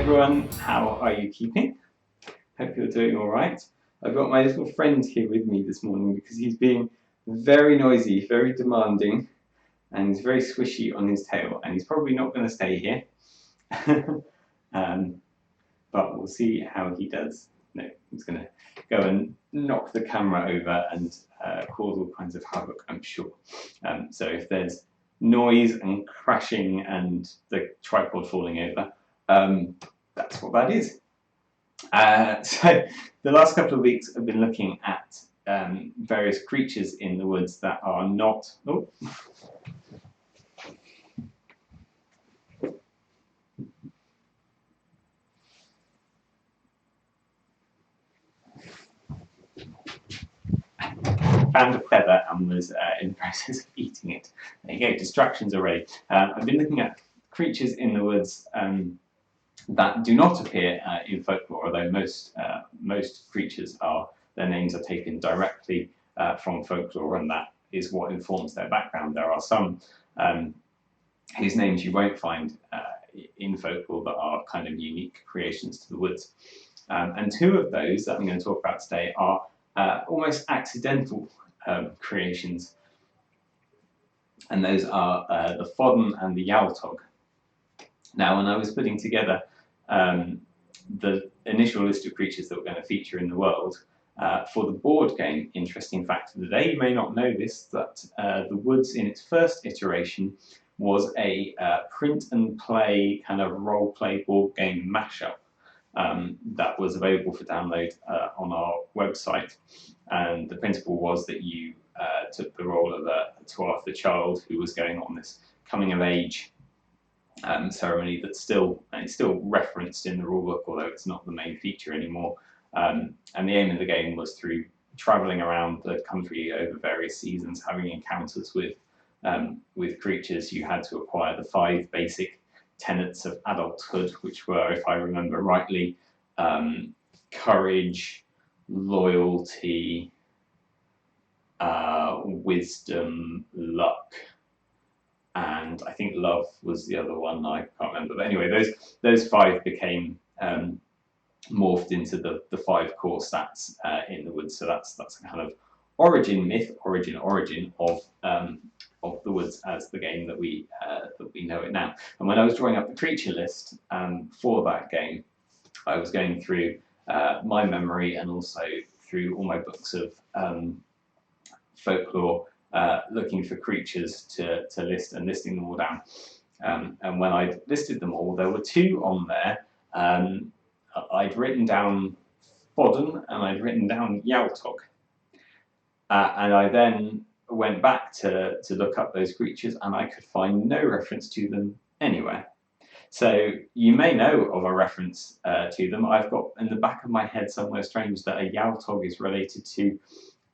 everyone, how are you keeping? Hope you're doing all right. I've got my little friend here with me this morning because he's being very noisy, very demanding, and he's very swishy on his tail, and he's probably not going to stay here. But we'll see how he does. No, he's going to go and knock the camera over and cause all kinds of havoc, I'm sure. So if there's noise and crashing and the tripod falling over, that's what that is. So the last couple of weeks I've been looking at various creatures in the woods that are not... Oh. Found a feather and was in the process of eating it. There you go, distractions already. I've been looking at creatures in the woods that do not appear in folklore, although most creatures their names are taken directly from folklore, and that is what informs their background. There are some whose names you won't find in folklore that are kind of unique creations to the woods. And two of those that I'm going to talk about today are almost accidental creations, and those are the Fodden and the Yaltog. Now, when I was putting together the initial list of creatures that were going to feature in the world for the board game, interesting fact of the day, you may not know this, that the Woods in its first iteration was a print and play kind of role play board game mashup that was available for download on our website. And the principle was that you took the role of a 12th child who was going on this coming of age ceremony that's still referenced in the rulebook, although it's not the main feature anymore. And the aim of the game was, through travelling around the country over various seasons, having encounters with creatures, you had to acquire the 5 basic tenets of adulthood, which were, if I remember rightly, courage, loyalty, wisdom, luck, and I think love was the other one. I can't remember. But anyway, those 5 became morphed into the 5 core stats in the woods. So that's a kind of origin myth, origin of the woods as the game that we know it now. And when I was drawing up the creature list for that game, I was going through my memory and also through all my books of folklore, looking for creatures to list and listing them all down. And when I listed them all, there were 2 on there. I'd written down Fodden and I'd written down Yaltog. And I then went back to look up those creatures, and I could find no reference to them anywhere. So you may know of a reference to them. I've got in the back of my head somewhere strange that a Yaltog is related to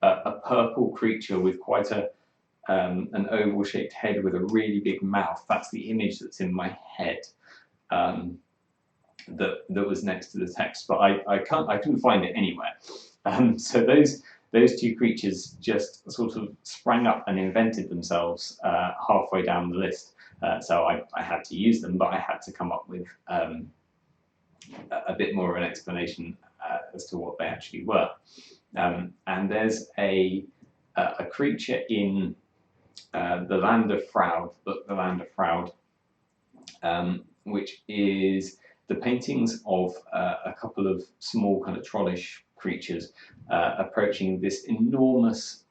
a purple creature with quite an oval-shaped head with a really big mouth. That's the image that's in my head that was next to the text, but I couldn't find it anywhere. So those 2 creatures just sort of sprang up and invented themselves halfway down the list. So I had to use them, but I had to come up with a bit more of an explanation as to what they actually were. And there's a creature in the Land of Froud, the Land of Froud, which is the paintings of a couple of small kind of trollish creatures approaching this enormous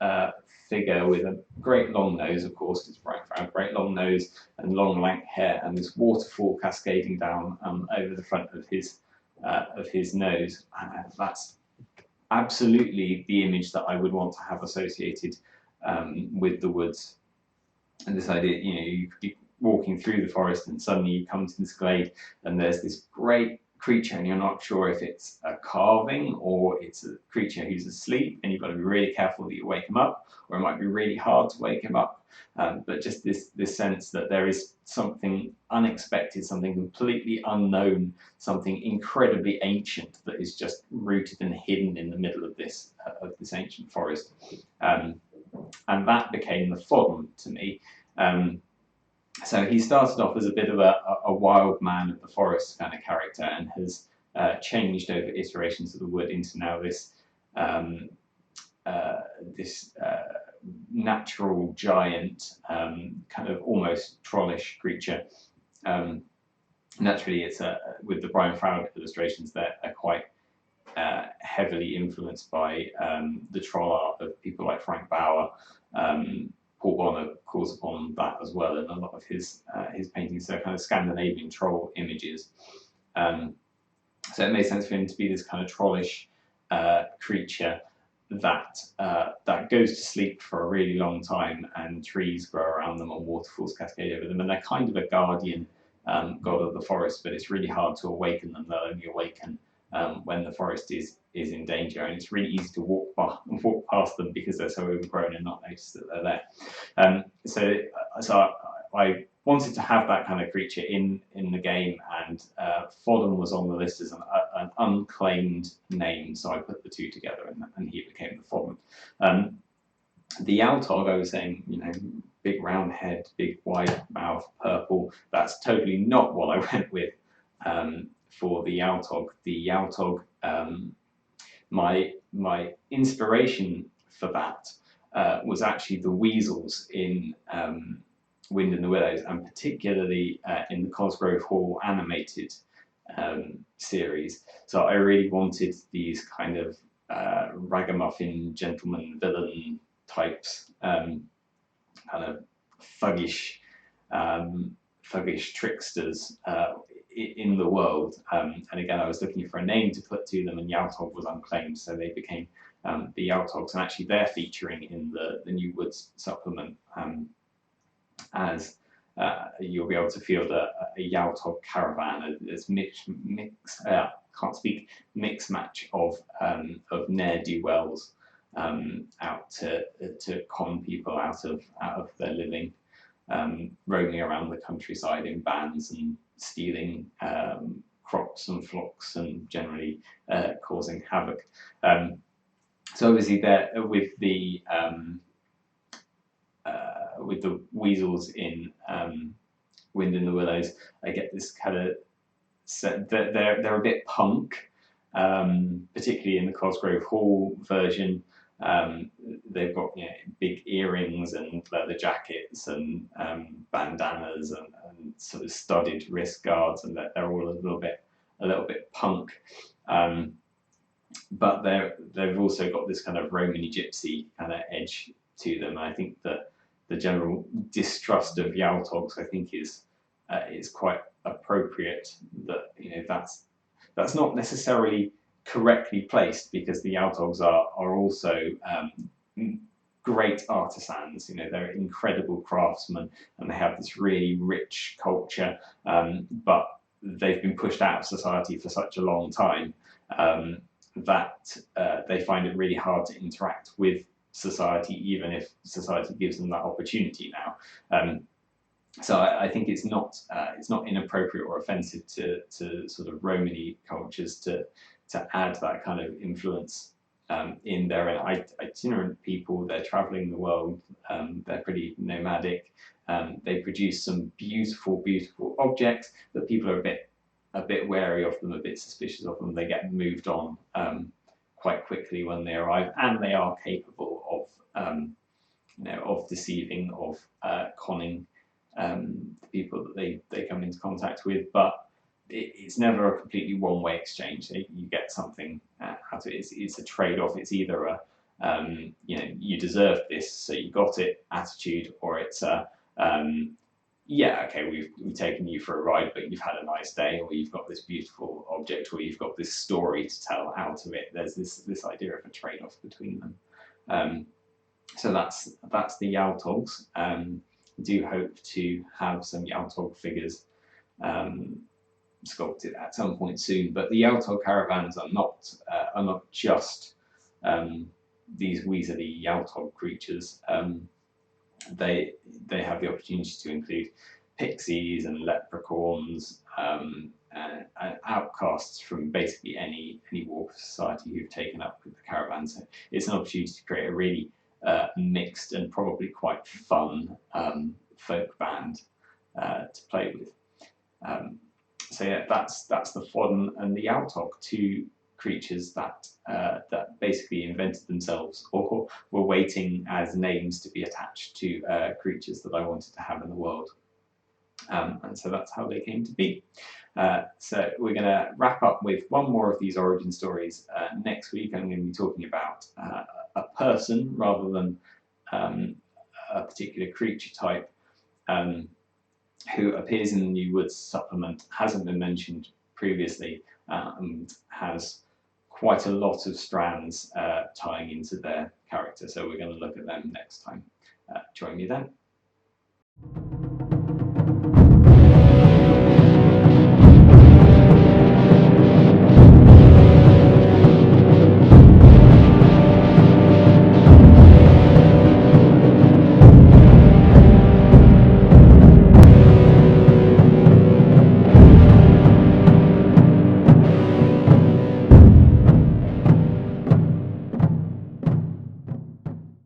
figure with a great long nose, of course, it's bright Froud, great long nose and long lank hair, and this waterfall cascading down over the front of his nose. That's absolutely the image that I would want to have associated with the woods. And this idea, you could be walking through the forest and suddenly you come to this glade and there's this great creature and you're not sure if it's a carving or it's a creature who's asleep, and you've got to be really careful that you wake him up, or it might be really hard to wake him up. But just this sense that there is something unexpected, something completely unknown, something incredibly ancient that is just rooted and hidden in the middle of this ancient forest. And that became the Fodden to me. So he started off as a bit of a wild man of the forest kind of character, and has changed over iterations of the wood into now this um, this natural giant, kind of almost trollish creature. Um, Naturally, it's with the Brian Froud illustrations that are quite heavily influenced by the troll art of people like Frank Bauer. Paul Bonner calls upon that as well in a lot of his paintings. So kind of Scandinavian troll images. So it made sense for him to be this kind of trollish creature that goes to sleep for a really long time, and trees grow around them and waterfalls cascade over them, and they're kind of a guardian god of the forest. But it's really hard to awaken them. They'll only awaken when the forest is in danger, and it's really easy to walk past them because they're so overgrown and not notice that they're there. So I wanted to have that kind of creature in the game, and Fodden was on the list as an unclaimed name, so I put the two together, and he became the Fodden. The Yaltog, I was saying, big round head, big wide mouth, purple. That's totally not what I went with for the Yaltog. The Yaltog, my inspiration for that was actually the weasels in Wind in the Willows, and particularly in the Cosgrove Hall animated series. So I really wanted these kind of ragamuffin gentleman villain types, kind of thuggish tricksters in the world. And again, I was looking for a name to put to them, and Yaltog was unclaimed, so they became the Yaltogs, and actually they're featuring in the New Woods supplement, as you'll be able to field a Yaltog caravan. There's mix match of ne'er-do-wells out to con people out of their living, roaming around the countryside in bands and stealing crops and flocks and generally causing havoc. So obviously there with the weasels in Wind in the Willows, I get this kind of they're a bit punk, particularly in the Cosgrove Hall version. They've got big earrings and leather jackets and bandanas and sort of studded wrist guards, and they're all a little bit punk. But they've also got this kind of Romany gypsy kind of edge to them. I think that the general distrust of Yaltogs, I think, is quite appropriate. That that's not necessarily correctly placed, because the Yaltogs are also great artisans. They're incredible craftsmen, and they have this really rich culture. But they've been pushed out of society for such a long time that they find it really hard to interact with society, even if society gives them that opportunity now. So I think it's not inappropriate or offensive to sort of Romany cultures to add that kind of influence in there. And itinerant people, they're traveling the world, they're pretty nomadic. They produce some beautiful objects, but people are a bit wary of them, a bit suspicious of them. They get moved on quite quickly when they arrive, and they are capable of deceiving, of conning the people that they come into contact with. But it's never a completely one-way exchange. You get something out of it. It's a trade-off. It's either you deserve this, so you got it attitude, or it's a yeah, okay, we've taken you for a ride, but you've had a nice day, or you've got this beautiful object, or you've got this story to tell out of it. There's this idea of a trade-off between them. So that's the Yaltogs. Do hope to have some Yaltog figures sculpted at some point soon. But the Yaltog caravans are not just these weaselly Yaltog creatures. They have the opportunity to include pixies and leprechauns and outcasts from basically any walk of society who've taken up with the caravan. So it's an opportunity to create a really mixed and probably quite fun folk band to play with. So yeah, that's the Fodden and the Yaltog, two creatures that basically invented themselves or were waiting as names to be attached to creatures that I wanted to have in the world. And so that's how they came to be. So we're going to wrap up with one more of these origin stories next week. I'm going to be talking about a person rather than a particular creature type who appears in the New Woods supplement, hasn't been mentioned previously, and has quite a lot of strands tying into their character. So we're going to look at them next time. Join me then.